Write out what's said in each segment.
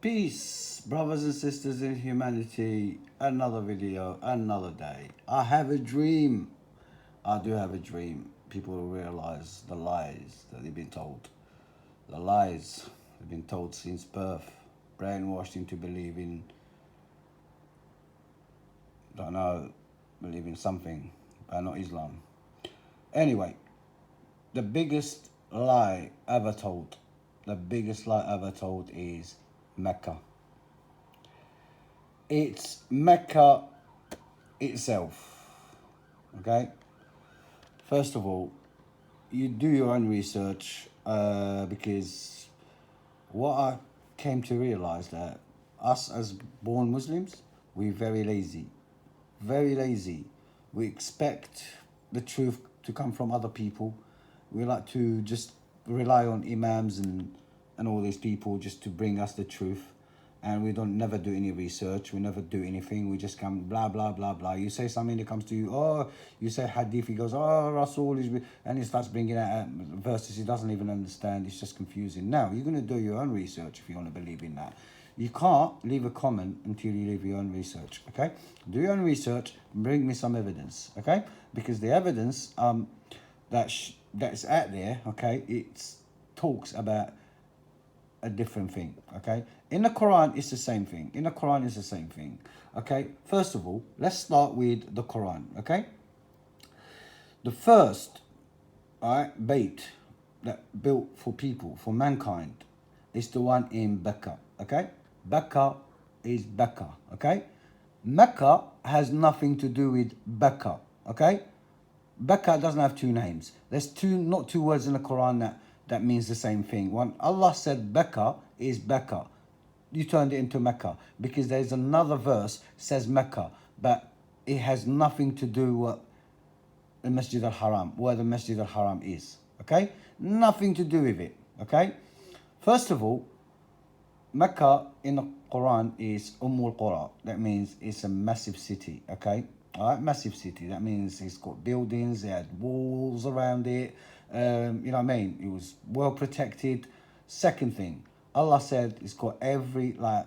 Peace, brothers and sisters in humanity. Another video, another day. I have a dream. I do have a dream. People will realize the lies that they've been told. The lies they've been told since birth. Brainwashed into believing, don't know, believing something, but not Islam. Anyway, the biggest lie ever told, is Mecca. It's Mecca itself. Okay? First of all, you do your own research because what I came to realize that us as born Muslims, we're very lazy. Very lazy. We expect the truth to come from other people. We like to just rely on imams and all these people just to bring us the truth. And we don't never do any research. We never do anything. We just come blah, blah, blah, blah. You say something that comes to you, oh, you say hadith, he goes, oh, Rasul is, and he starts bringing out verses he doesn't even understand. It's just confusing. Now, you're going to do your own research if you want to believe in that. You can't leave a comment until you leave your own research, okay? Do your own research, bring me some evidence, okay? Because the evidence that's out there, okay, it talks about a different thing, okay? In the Quran, it's the same thing. Okay? First of all, let's start with the Quran, okay? The first, bait that built for people, for mankind, is the one in Becca, okay? Becca is Becca, okay? Mecca has nothing to do with Becca, okay? Becca doesn't have two names. There's not two words in the Quran that means the same thing. When Allah said Becca is Becca, you turned it into Mecca because there's another verse says Mecca, but it has nothing to do with the Masjid al-Haram, where the Masjid al-Haram is, okay? Nothing to do with it, okay? First of all, Mecca in the Quran is Qura. That means it's a massive city, okay? All right, massive city. That means it's got buildings, it had walls around it. You know what I mean? It was well protected. Second thing, Allah said it's got every like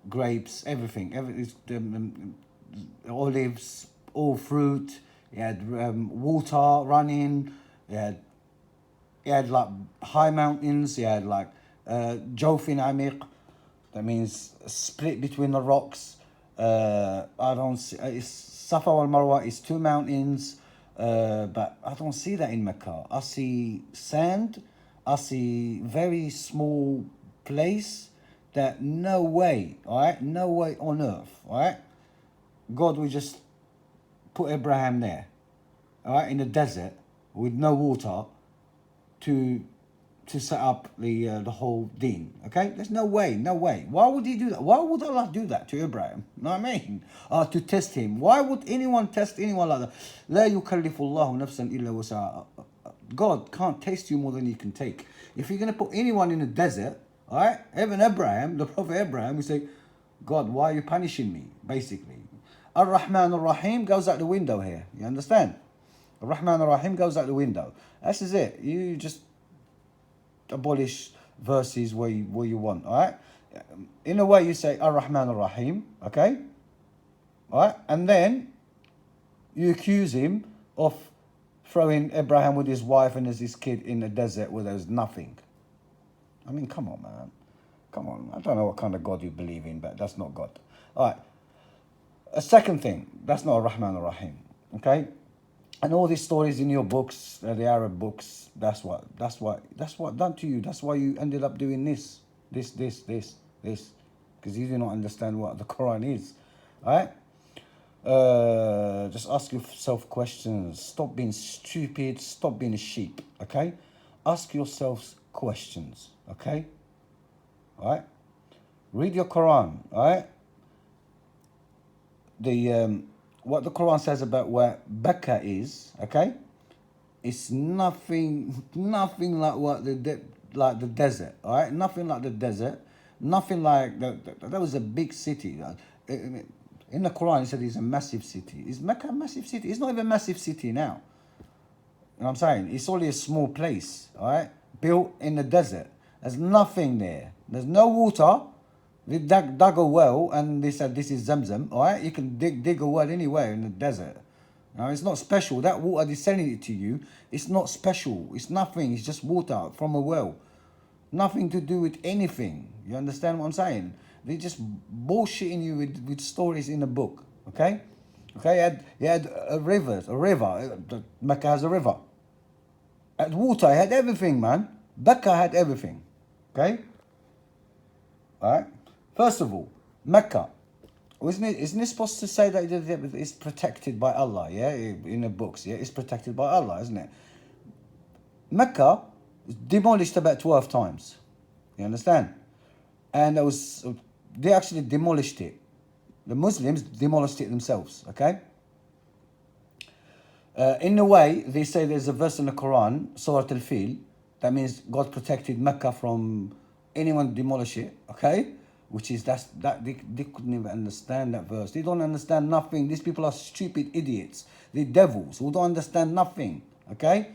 grapes, everything, olives, all fruit. It had water running. It had like high mountains. It had like Jawfin Amiq. That means split between the rocks. I don't see. It's Safa wal Marwa is two mountains, but I don't see that in Mecca. I see sand. I see very small place that no way, all right, no way on earth, all right. God will just put Abraham there, all right, in the desert with no water to set up the whole deen, okay? There's no way. Why would he do that? Why would Allah do that to Abraham? You know what I mean? To test him. Why would anyone test anyone like that? لا يكلف الله نفسا إلا وسعها. God can't test you more than you can take. If you're going to put anyone in the desert, all right, even Abraham, the Prophet Abraham, we say, God, why are you punishing me? Basically. Ar-Rahman Ar-Rahim goes out the window here. You understand? Ar-Rahman Ar-Rahim goes out the window. This is it. You just abolish verses where you want, all right? In a way, you say Ar-Rahman Ar-Rahim, okay? All right? And then you accuse him of throwing Abraham with his wife and his kid in the desert where there's nothing. I mean, come on, man. Come on. I don't know what kind of God you believe in, but that's not God. All right. A second thing, that's not Ar-Rahman Ar-Rahim, okay? And all these stories in your books, the Arab books, that's what done to you. That's why you ended up doing this, because you do not understand what the Quran is, all right? Just ask yourself questions. Stop being stupid. Stop being a sheep, okay? Ask yourselves questions, okay? All right? Read your Quran, all right? What the Quran says about where Becca is, okay? It's nothing like what like the desert, all right? Nothing like the desert. Nothing like that was a big city. In the Quran, it said it's a massive city. Is Mecca a massive city? It's not even a massive city now. You know what I'm saying? It's only a small place, all right? Built in the desert. There's nothing there. There's no water. They dug a well and they said this is Zamzam. All right, you can dig a well anywhere in the desert. Now, it's not special. That water they're selling it to you, it's not special. It's nothing. It's just water from a well. Nothing to do with anything. You understand what I'm saying? They just bullshitting you with stories in a book. Okay? Okay, you had a river. Mecca has a river. At water, it had everything, man. Becca had everything. Okay? Alright? First of all, Mecca. Isn't it supposed to say that it's protected by Allah, yeah? In the books, yeah? It's protected by Allah, isn't it? Mecca was demolished about 12 times. You understand? And they actually demolished it. The Muslims demolished it themselves, okay? In a way, they say there's a verse in the Quran, Surah Al-Fil, that means God protected Mecca from anyone demolish it, okay? Which is they couldn't even understand that verse. They don't understand nothing. These people are stupid idiots. They're devils who don't understand nothing, okay?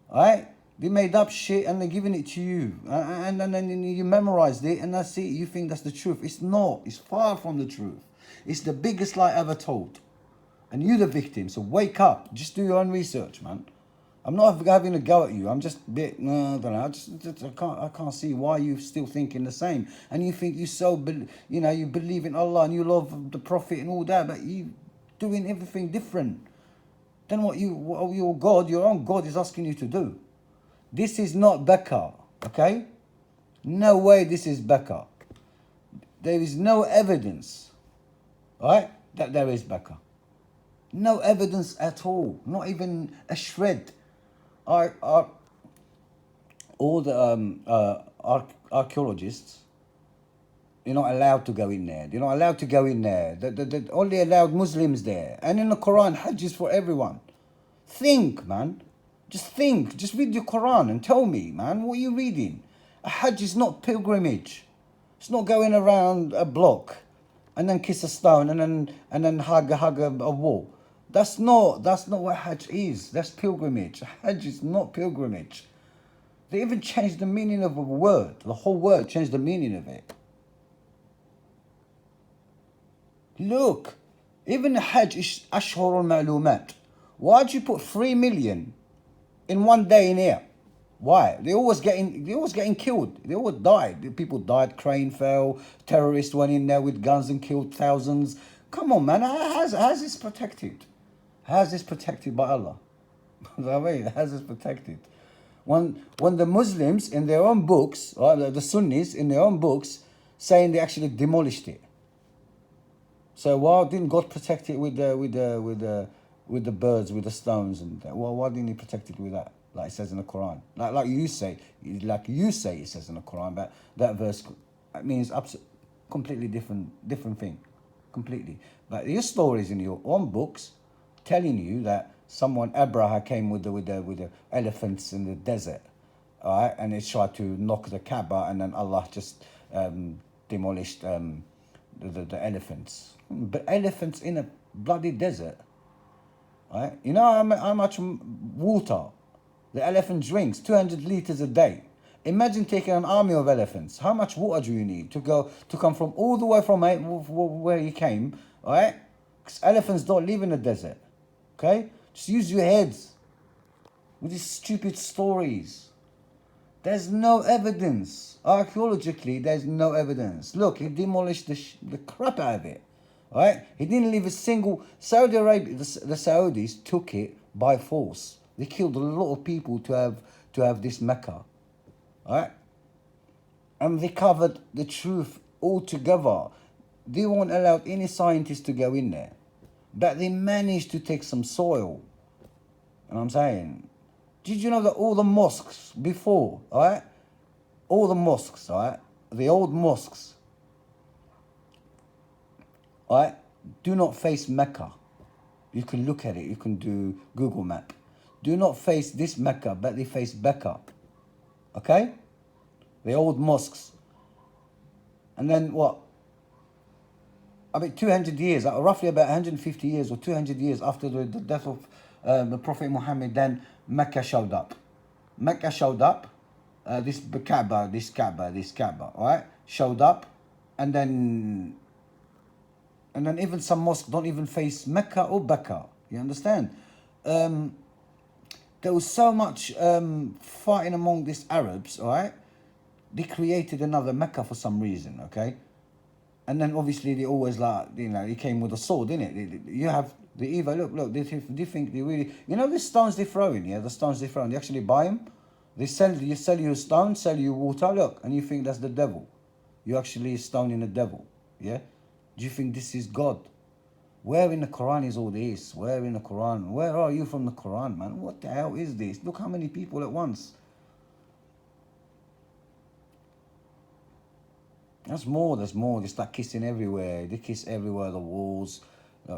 All right? They made up shit and they're giving it to you. And then you memorized it and that's it. You think that's the truth. It's not. It's far from the truth. It's the biggest lie ever told. And you're the victim, so wake up. Just do your own research, man. I'm not having a go at you. I'm just a bit, no, I don't know. I can't see why you're still thinking the same. And you think you believe in Allah and you love the Prophet and all that, but you doing everything different than what your own God is asking you to do. This is not Becca, okay? No way this is Becca. There is no evidence, right, that there is Becca. No evidence at all, not even a shred. All the archaeologists, they're not allowed to go in there. They're not allowed to go in there. They only allowed Muslims there. And in the Quran, Hajj is for everyone. Think, man. Just think. Just read your Quran and tell me, man, what are you reading? A Hajj is not pilgrimage. It's not going around a block and then kiss a stone and then hug a wall. That's not what Hajj is. That's pilgrimage. Hajj is not pilgrimage. They even changed the meaning of a word. The whole word changed the meaning of it. Look, even the Hajj is Ashhurul Ma'lumat. Why'd you put 3 million in one day in here? Why? They're always getting killed. They always died. People died, crane fell, terrorists went in there with guns and killed thousands. Come on, man. How's this protected? How's this protected by Allah? I mean, how's this protected? When the Muslims in their own books, or the Sunnis in their own books, saying they actually demolished it. So why didn't God protect it with the birds, with the stones and that? Well, why didn't He protect it with that? Like it says in the Quran. Like you say it says in the Quran, but that verse means completely different thing. Completely. But your stories in your own books telling you that Abraham came with the elephants in the desert, all right, and he tried to knock the Kaaba, and then Allah just demolished the elephants. But elephants in a bloody desert, all right? You know how much water the elephant drinks? 200 liters a day. Imagine taking an army of elephants. How much water do you need to come from all the way from where you came, all right? Because elephants don't live in the desert, okay? Just use your heads with these stupid stories. There's no evidence. Archaeologically, there's no evidence. Look, he demolished the crap out of it, all right? He didn't leave a single... Saudi Arabia, the Saudis took it by force. They killed a lot of people to have this Mecca. Right? And they covered the truth altogether. They won't allow any scientists to go in there. But they managed to take some soil. You know what I'm saying? Did you know that all the mosques before, alright? All the mosques, alright? The old mosques, alright? Do not face Mecca. You can look at it. You can do Google Map. Do not face this Mecca, but they face Becca. Okay? The old mosques. And then what? I mean, 200 years, roughly about 150 years or 200 years after the death of the Prophet Muhammad, then Mecca showed up. Mecca showed up, this Kaaba, all right, showed up, and then even some mosques don't even face Mecca or Becca. You understand? There was so much fighting among these Arabs, all right? They created another Mecca for some reason, okay? And then obviously they always he came with a sword, innit? You have the evil, look, they think they really, the stones they throw in, yeah? The stones they throw in, they actually buy them. You sell you a stone, sell you water, look, and you think that's the devil. You're actually stoning the devil, yeah? Do you think this is God? Where in the Quran is all this? Where in the Quran? Where are you from the Quran, man? What the hell is this? Look how many people at once. There's more. They start kissing everywhere. They kiss everywhere, the walls.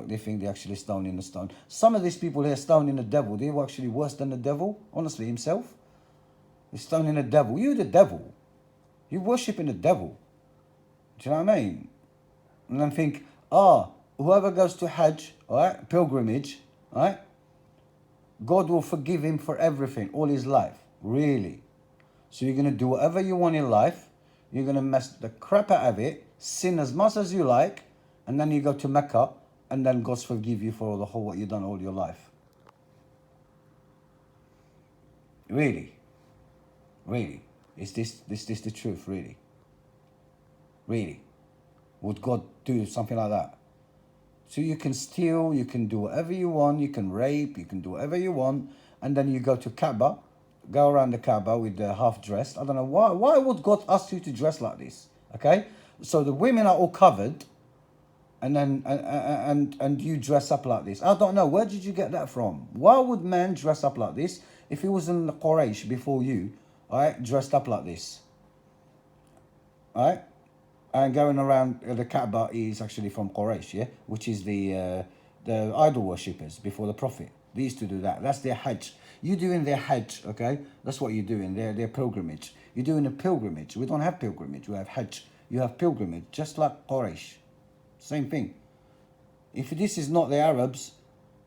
They think they're actually stoning the stone. Some of these people here stoning the devil. They were actually worse than the devil, honestly, himself. They're stoning the devil. You're the devil. You're worshipping the devil. Do you know what I mean? And then think, whoever goes to Hajj, all right, pilgrimage, all right, God will forgive him for everything, all his life. Really? So you're going to do whatever you want in life. You're going to mess the crap out of it, sin as much as you like, and then you go to Mecca, and then God's forgive you for what you've done all your life. Really? Really? Is this the truth, really? Really? Would God do something like that? So you can steal, you can do whatever you want, you can rape, you can do whatever you want, and then you go to Kaaba, go around the Kaaba with the half dressed. I don't know why would God ask you to dress like this? Okay? So the women are all covered, and then and you dress up like this. I don't know, where did you get that from? Why would man dress up like this if he was in the Quraysh before you, all right, dressed up like this? All right? And going around the Kaaba is actually from Quraysh, yeah, which is the idol worshippers before the Prophet. They used to do that. That's their Hajj. You're doing their Hajj, okay? That's what you're doing. Their pilgrimage. You're doing a pilgrimage. We don't have pilgrimage. We have Hajj. You have pilgrimage, just like Quraysh. Same thing. If this is not the Arabs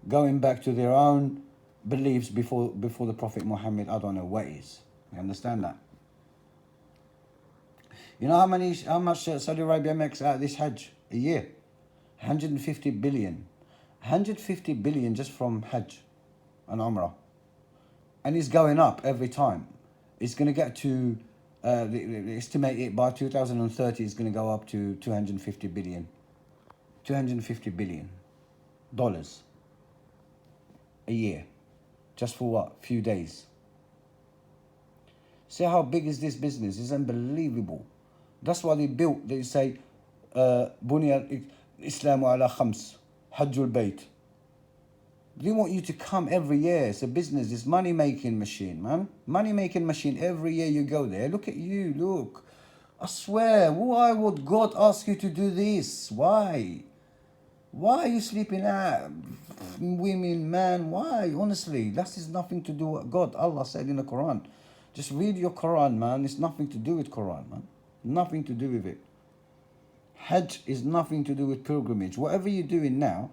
going back to their own beliefs before the Prophet Muhammad, I don't know what is. You understand that? You know how much Saudi Arabia makes out of this Hajj a year? 150 billion. 150 billion just from Hajj and Umrah. And it's going up every time. It's going to get to, they estimate it by 2030, it's going to go up to 250 billion. 250 billion dollars a year. Just for what? A few days. See how big is this business? It's unbelievable. That's why they say, Bunya Islamu ala khams, Hajjul Bayt. They want you to come every year. It's a business, it's money-making machine, man. Money-making machine, every year you go there. Look at you, look. I swear, why would God ask you to do this? Why? Why are you sleeping out? Women, man, why? Honestly, that is nothing to do with God. Allah said in the Quran. Just read your Quran, man. It's nothing to do with Quran, man. Nothing to do with it. Hajj is nothing to do with pilgrimage. Whatever you're doing now,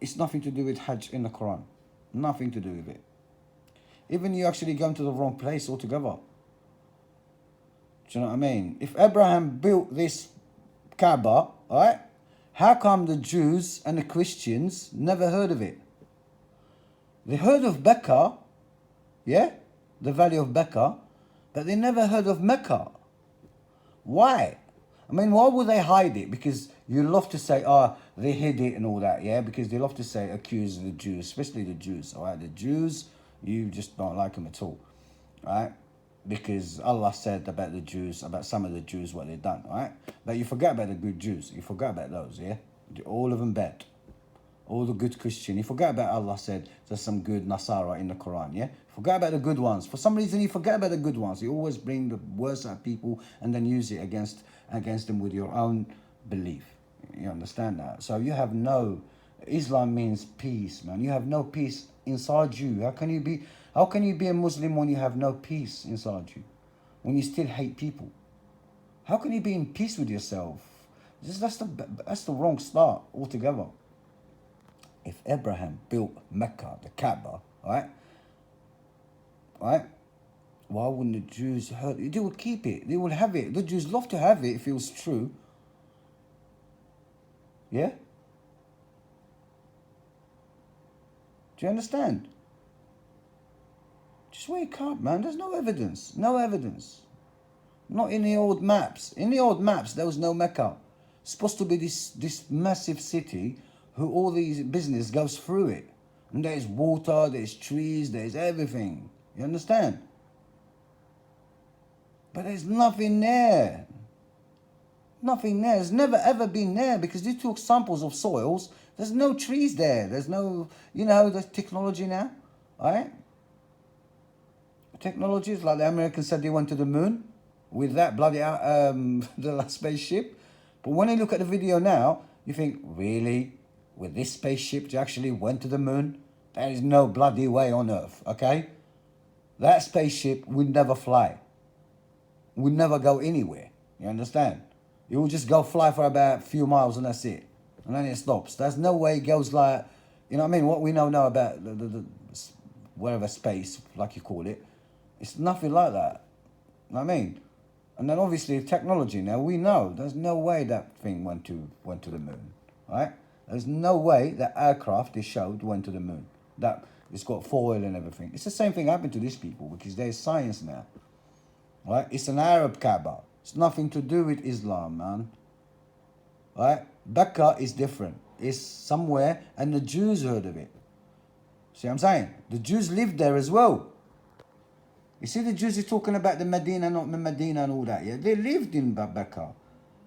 it's nothing to do with Hajj in the Quran. Nothing to do with it. Even you actually going to the wrong place altogether. Do you know what I mean? If Abraham built this Kaaba, alright, how come the Jews and the Christians never heard of it? They heard of Becca, yeah? The Valley of Becca, but they never heard of Mecca. Why? I mean, why would they hide it? Because you love to say, they hid it and all that, yeah? Because they love to say, accuse the Jews, especially the Jews, all right? The Jews, you just don't like them at all, all right? Because Allah said about the Jews, about some of the Jews, what they've done, all right? But you forget about the good Jews. You forget about those, yeah? All of them bad. All the good Christian. You forget about Allah said there's some good Nasara in the Quran, yeah? Forget about the good ones. For some reason, you forget about the good ones. You always bring the worst out of people and then use it against them with your own belief. You understand that? So you have Islam means peace, man. You have no peace inside you. How can you be a Muslim when you have no peace inside you? When you still hate people? How can you be in peace with yourself? That's the wrong start altogether. If Abraham built Mecca, the Kaaba, right? Why wouldn't the Jews hurt it? They will keep it. They will have it. The Jews love to have it if it was true. Yeah? Do you understand? Just wake up, man. There's no evidence. No evidence. Not in the old maps. In the old maps, there was no Mecca. It's supposed to be this massive city who all these business goes through it. And there's water, there's trees, there's everything. You understand? But there's nothing there. Nothing there. It's never ever been there because they took samples of soils. There's no trees there. There's no, there's technology now. Alright? Technology is like the Americans said they went to the moon with that bloody the last spaceship. But when you look at the video now, you think, really? With this spaceship they actually went to the moon? There is no bloody way on Earth, okay? That spaceship would never fly. Would never go anywhere. You understand? It will just go fly for about a few miles and that's it. And then it stops. There's no way it goes like, what we know now about the whatever space, like you call it. It's nothing like that. You know what I mean? And then obviously technology now, we know there's no way that thing went to the moon. Right? There's no way that aircraft they showed went to the moon. That it's got foil and everything. It's the same thing happened to these people because there's science now. Right? It's an Arab Kaaba. It's nothing to do with Islam, man. Right? Becca is different. It's somewhere and the Jews heard of it. See what I'm saying? The Jews lived there as well. You see the Jews are talking about the Medina, not the Medina and all that, yeah? They lived in Becca.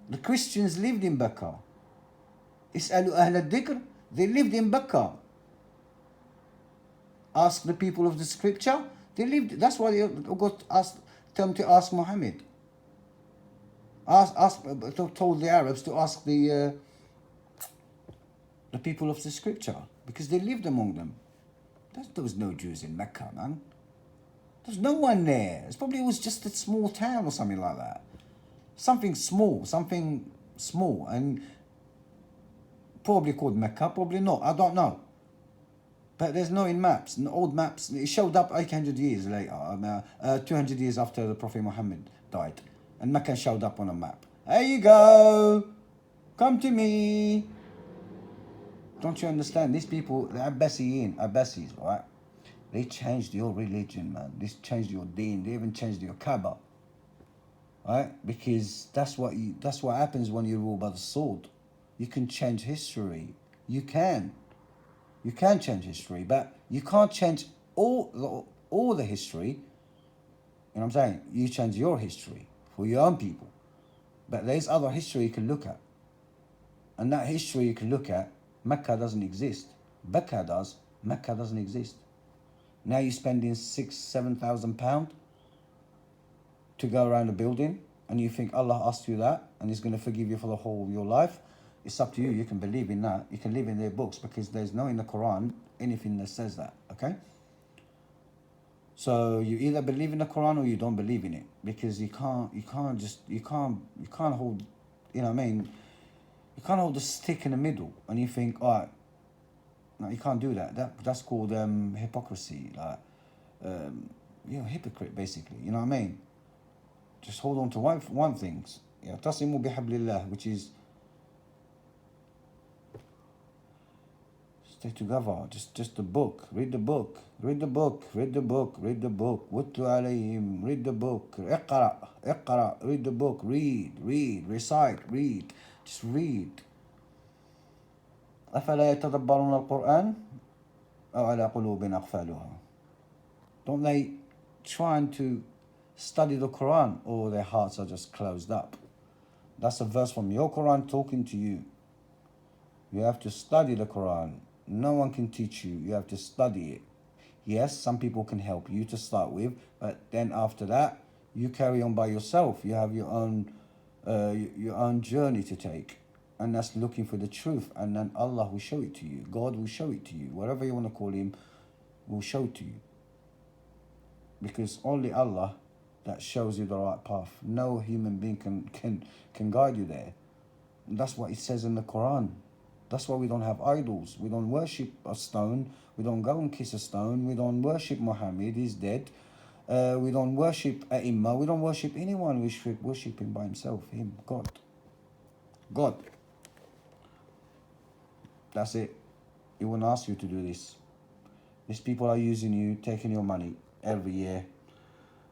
The Christians lived in Becca. Is'alu ahl al-dhikr. They lived in Becca. Ask the people of the scripture. They lived, that's why they got asked, tell them to ask Muhammad. Told the Arabs to ask the people of the scripture because they lived among them. There was no Jews in Mecca, man. There's no one there. It was just a small town or something like that. Something small, and probably called Mecca, probably not. I don't know. But there's no in maps, in old maps. It showed up 800 years later, 200 years after the Prophet Muhammad died. And Mecca showed up on a map. There you go. Come to me. Don't you understand? These people, the Abbasis, right? They changed your religion, man. They changed your deen. They even changed your Kaaba. Right? Because that's what happens when you rule by the sword. You can change history. You can change history, but you can't change all the history. You know what I'm saying? You change your history for your own people. But there's other history you can look at. And that history you can look at, Mecca doesn't exist. Becca does. Mecca doesn't exist. Now you're spending £6,000-7,000 to go around a building and you think Allah asked you that and He's going to forgive you for the whole of your life. It's up to you. You can believe in that. You can live in their books because there's no in the Quran anything that says that. Okay? So you either believe in the Quran or you don't believe in it because you can't hold, you know what I mean? You can't hold the stick in the middle and you think, all right, no, you can't do that. That's called hypocrisy. Like, you're a hypocrite, basically. You know what I mean? Just hold on to one thing. Tasimu bihablillah, which is stay together. Just the book. Read the book. Read the book. Read the book. Read the book. Wutlu alayhim. Read the book. Iqra. Read the book. Read. Recite. Read. Just read. أفلا يتدبرون القرآن أو على قلوب أقفالها. Don't they trying to study the Quran or their hearts are just closed up? That's a verse from your Quran talking to you. You have to study the Quran. No one can teach you. You have to study it. Yes, some people can help you to start with, but then after that, you carry on by yourself. You have your own journey to take. And that's looking for the truth. And then Allah will show it to you. God will show it to you. Whatever you want to call Him will show it to you. Because only Allah that shows you the right path. No human being can guide you there. And that's what it says in the Quran. That's why we don't have idols. We don't worship a stone. We don't go and kiss a stone. We don't worship Muhammad. He's dead. We don't worship Imma. We don't worship anyone. We should worship him by himself. Him, God. God. That's it. He won't ask you to do this. These people are using you, taking your money every year.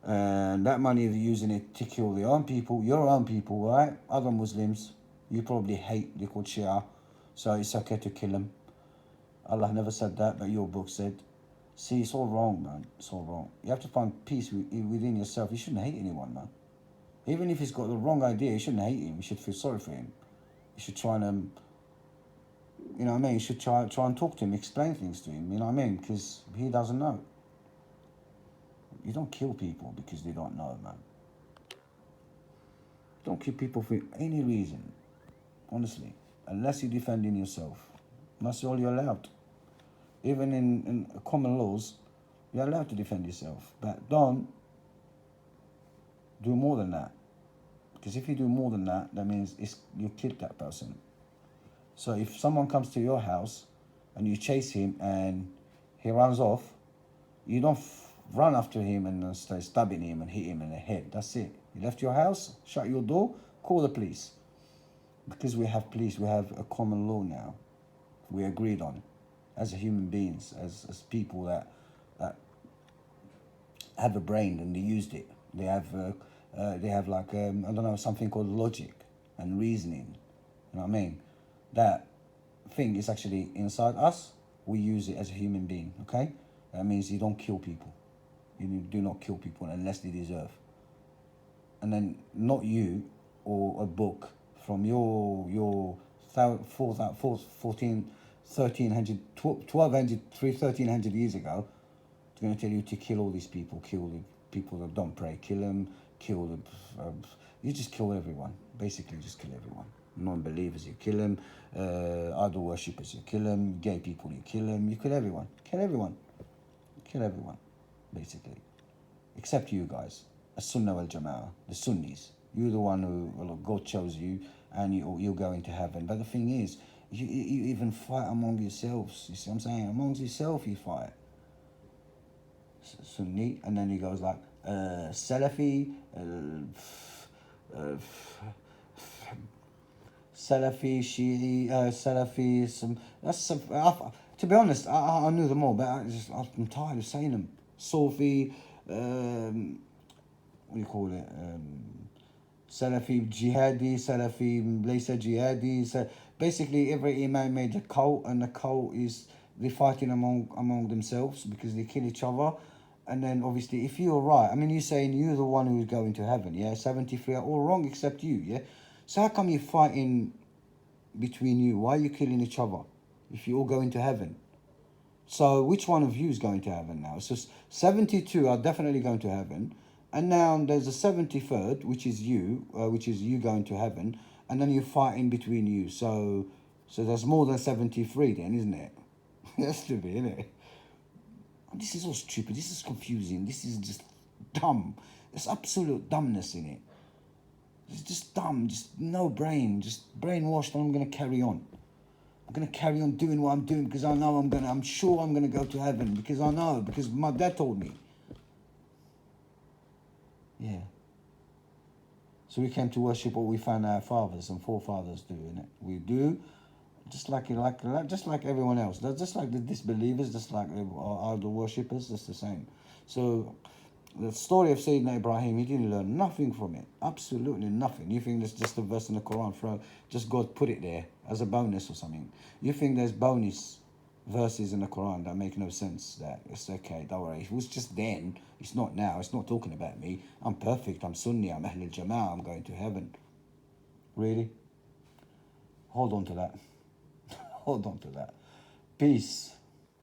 And that money they're using it to kill their own people, your own people, right? Other Muslims, you probably hate, they're called Shia. So it's okay to kill them. Allah never said that, but your book said. See, it's all wrong, man. It's all wrong. You have to find peace within yourself. You shouldn't hate anyone, man. Even if he's got the wrong idea, you shouldn't hate him. You should feel sorry for him. You should try and, you know what I mean? You should try and talk to him, explain things to him, you know what I mean? Because he doesn't know. You don't kill people because they don't know, man. Don't kill people for any reason, honestly, unless you're defending yourself. That's all you're allowed. Even in common laws, you're allowed to defend yourself, but don't do more than that. Because if you do more than that, that means you killed that person. So if someone comes to your house and you chase him and he runs off, you don't run after him and start stabbing him and hit him in the head. That's it. You left your house, shut your door, call the police. Because we have police, we have a common law now. We agreed on as human beings, as people that have a brain and they used it. They have like I don't know, something called logic and reasoning. You know what I mean? That thing is actually inside us. We use it as a human being. Okay, that means you don't kill people. You do not kill people unless they deserve. And then not you or a book from your 1300 years ago. It's going to tell you to kill all these people, kill the people that don't pray, kill them, kill the. You just kill everyone. Basically, you just kill everyone. Non-believers, you kill them. Idol worshippers, you kill them. Gay people, you kill them. You kill everyone. Kill everyone. Kill everyone, basically. Except you guys, as-Sunnah wal-Jama'ah, the Sunnis. You're the one who, well, God chose you, and you'll go into heaven. But the thing is, you even fight among yourselves. You see what I'm saying? Amongst yourself, you fight. Sunni, and then he goes like Salafi, Salafi, Shi'i, Salafi. To be honest, I knew them all, but I'm tired of saying them. Sufi, what do you call it? Salafi jihadi, Salafi laysa jihadi. So basically, every imam made a cult, and the cult is they're fighting among themselves because they kill each other. And then obviously, if you're right, I mean, you're saying you're the one who's going to heaven, yeah? 73 are all wrong except you, yeah? So how come you're fighting between you? Why are you killing each other if you all going to heaven? So which one of you is going to heaven now? So 72 are definitely going to heaven. And now there's a 73rd, which is you going to heaven. And then you're fighting between you. So there's more than 73 then, isn't it? That's stupid, isn't it? This is all stupid. This is confusing. This is just dumb. There's absolute dumbness in it. It's just dumb. Just no brain. Just brainwashed. And I'm going to carry on. I'm going to carry on doing what I'm doing because I know I'm sure I'm going to go to heaven because I know, because my dad told me. Yeah. So we came to worship what we found our fathers and forefathers doing it. We do, just like everyone else. They're just like the disbelievers, just like the idol worshippers. That's the same. So the story of Sayyidina Ibrahim, he didn't learn nothing from it. Absolutely nothing. You think that's just a verse in the Quran, just God put it there as a bonus or something. You think there's bonus verses in the Quran that make no sense, that it's okay, don't worry. It was just then, it's not now. It's not talking about me. I'm perfect, I'm Sunni, I'm Ahl al-Jama'ah, I'm going to heaven. Really? Hold on to that. Hold on to that. Peace.